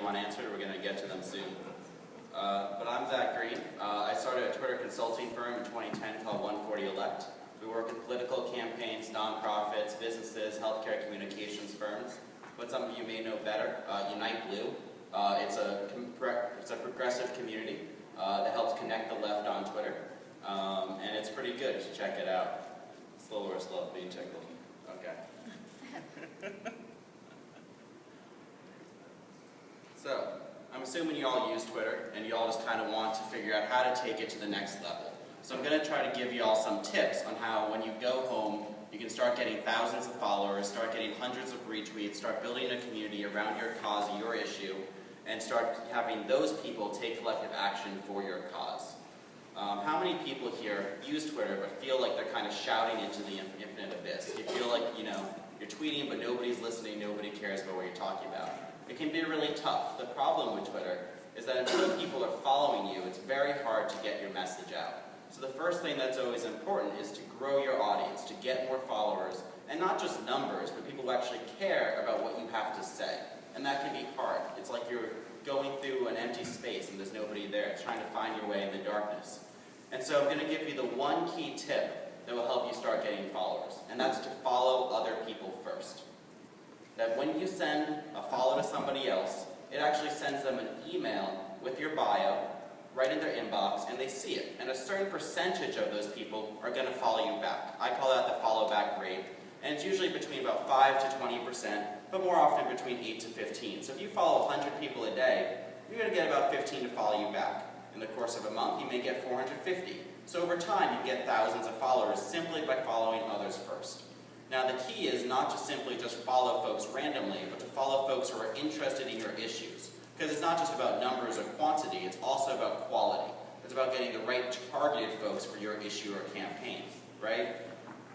unanswered. We're going to get to them soon. But I'm Zach Green. I started a Twitter consulting firm in 2010 called 140 Elect. We work with political campaigns, nonprofits, businesses, healthcare communications firms. But some of you may know better, Unite Blue. It's a progressive community that helps connect the left on Twitter. And it's pretty good. You should check it out. Slow or slow, being tickled. Okay. So, I'm assuming you all use Twitter, and you all just kind of want to figure out how to take it to the next level. So I'm going to try to give you all some tips on how, when you go home, you can start getting thousands of followers, start getting hundreds of retweets, start building a community around your cause, your issue, and start having those people take collective action for your cause. How many people here use Twitter but feel like they're kind of shouting into the infinite abyss? You feel like, you're tweeting but nobody's listening, nobody cares about what you're talking about. It can be really tough. The problem with Twitter is that until people are following you, it's very hard to get your message out. So the first thing that's always important is to grow your audience, to get more followers, and not just numbers, but people who actually care about what you have to say. And that can be hard. It's like you're going through an empty space and there's nobody there, trying to find your way in the darkness. And so I'm going to give you the one key tip that will help you start getting followers, and that's to follow other people first. That when you send a follow to somebody else, it actually sends them an email with your bio right in their inbox, and they see it. And a certain percentage of those people are going to follow you back. I call that the follow back rate, and it's usually between about 5 to 20%, but more often between 8 to 15. So if you follow 100 people a day, you're going to get about 15 to follow you back. In the course of a month, you may get 450. So over time, you get thousands of followers simply by following others first. Now the key is not to simply just follow folks randomly, but to follow folks who are interested in your issues. Because it's not just about numbers or quantity, it's also about quality. It's about getting the right targeted folks for your issue or campaign, right?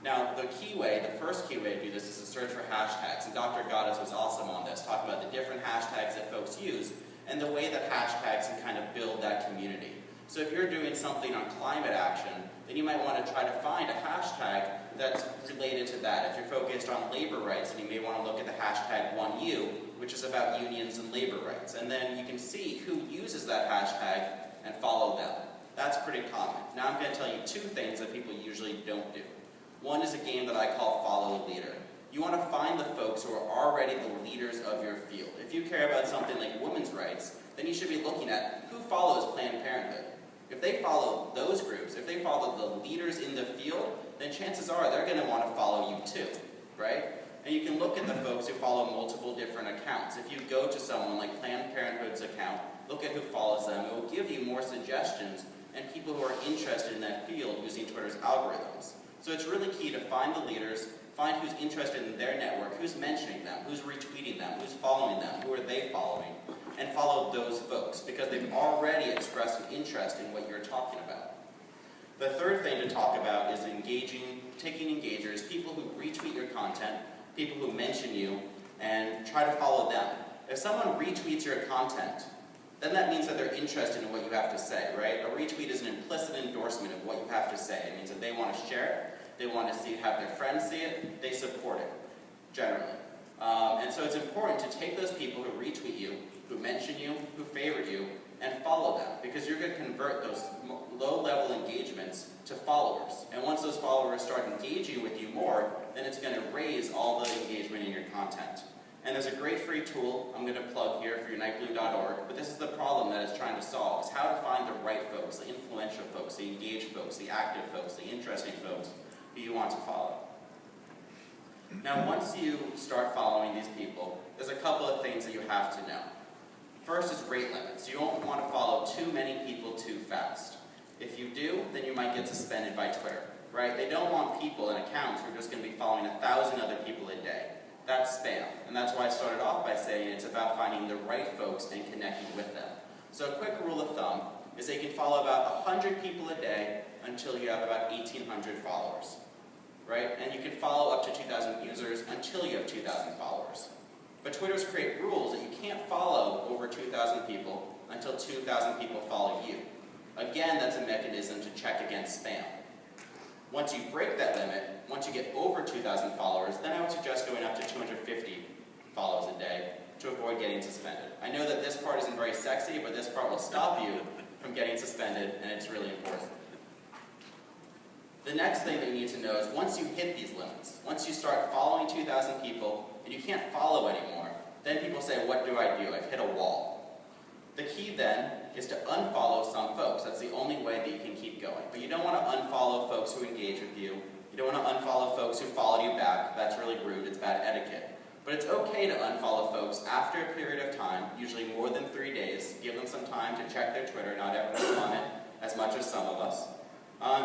Now the key way, the first key way to do this is to search for hashtags. And Dr. Gaddis was awesome on this, talking about the different hashtags that folks use and the way that hashtags can kind of build that community. So if you're doing something on climate action, then you might want to try to find a hashtag that's related to that. If you're focused on labor rights, then you may want to look at the hashtag 1U, which is about unions and labor rights. And then you can see who uses that hashtag and follow them. That's pretty common. Now I'm going to tell you two things that people usually don't do. One is a game that I call Follow the Leader. You want to find the folks who are already the leaders of your field. If you care about something like women's rights, then you should be looking at who follows Planned Parenthood. If they follow those groups, if they follow the leaders in the field, then chances are they're going to want to follow you too, right? And you can look at the folks who follow multiple different accounts. If you go to someone like Planned Parenthood's account, look at who follows them, it will give you more suggestions and people who are interested in that field using Twitter's algorithms. So it's really key to find the leaders, find who's interested in their network, who's mentioning them, who's retweeting them, who's following them, who are they following, and follow those folks because they've already expressed an interest in what you're talking about. The third thing to talk about is taking engagers, people who retweet your content, people who mention you, and try to follow them. If someone retweets your content, then that means that they're interested in what you have to say, right? A retweet is an implicit endorsement of what you have to say. It means that they want to share it, they want to have their friends see it, they support it, generally. And so it's important to take those people who retweet you, who mention you, who favorite you, and follow them, because you're going to convert those low-level engagements to followers. And once those followers start engaging with you more, then it's going to raise all the engagement in your content. And there's a great free tool I'm going to plug here for uniteblue.org, but this is the problem that it's trying to solve, is how to find the right folks, the influential folks, the engaged folks, the active folks, the interesting folks who you want to follow. Now, once you start following these people, there's a couple of things that you have to know. First is rate limits. You don't want to follow too many people too fast. If you do, then you might get suspended by Twitter, right? They don't want people and accounts who are just going to be following 1,000 other people a day. That's spam. And that's why I started off by saying it's about finding the right folks and connecting with them. So a quick rule of thumb is that you can follow about 100 people a day until you have about 1,800 followers, right? And you can follow up to 2,000 users until you have 2,000 followers. But Twitter's create rules that you can't follow over 2,000 people until 2,000 people follow you. Again, that's a mechanism to check against spam. Once you break that limit, once you get over 2,000 followers, then I would suggest going up to 250 follows a day, to avoid getting suspended. I know that this part isn't very sexy, but this part will stop you from getting suspended, and it's really important. The next thing that you need to know is once you hit these limits, once you start following 2,000 people and you can't follow anymore, then people say, what do? I've hit a wall. The key then is to unfollow some folks. That's the only way that you can keep going. But you don't want to unfollow folks who engage with you. You don't want to unfollow folks who followed you back. That's really rude. It's bad etiquette. But it's okay to unfollow folks after a period of time, usually more than 3 days. Give them some time to check their Twitter. Not everyone's on it, as much as some of us.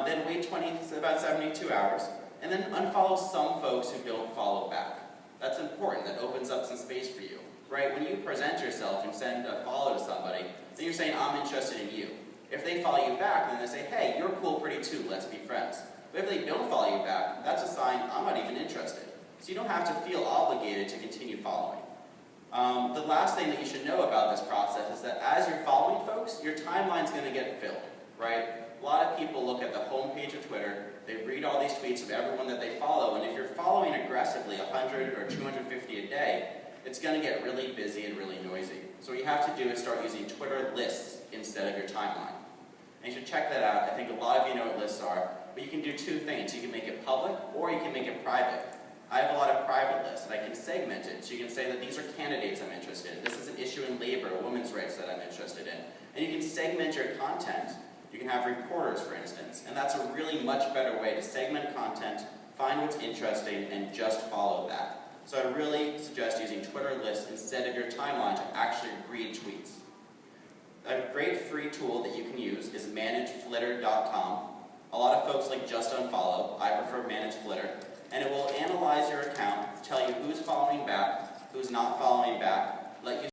Then wait about 72 hours, and then unfollow some folks who don't follow back. That's important. That opens up some space for you. Right? When you present yourself and send a follow to somebody, then you're saying, I'm interested in you. If they follow you back, then they say, hey, you're cool pretty too, let's be friends. But if they don't follow you back, that's a sign I'm not even interested. So you don't have to feel obligated to continue following. The last thing that you should know about this process is that as you're following folks, your timeline's going to get filled, right? A lot of people look at the homepage of Twitter, they read all these tweets of everyone that they follow, and if you're following aggressively 100 or 250 a day, it's going to get really busy and really noisy. So what you have to do is start using Twitter lists instead of your timeline. And you should check that out. I think a lot of you know what lists are, but you can do two things. You can make it public, or you can make it private. I have a lot of private lists, and I can segment it. So you can say that these are candidates I'm interested in. This is an issue in labor, women's rights that I'm interested in. And you can segment your content. You can have reporters, for instance. And that's a really much better way to segment content, find what's interesting, and just follow that. So I really suggest using Twitter lists instead of your timeline to actually read tweets. A great free tool that you can use is manageflitter.com. A lot of folks like just unfollow. I prefer ManageFlitter. And it will analyze your account, tell you who's following back, who's not following back, let you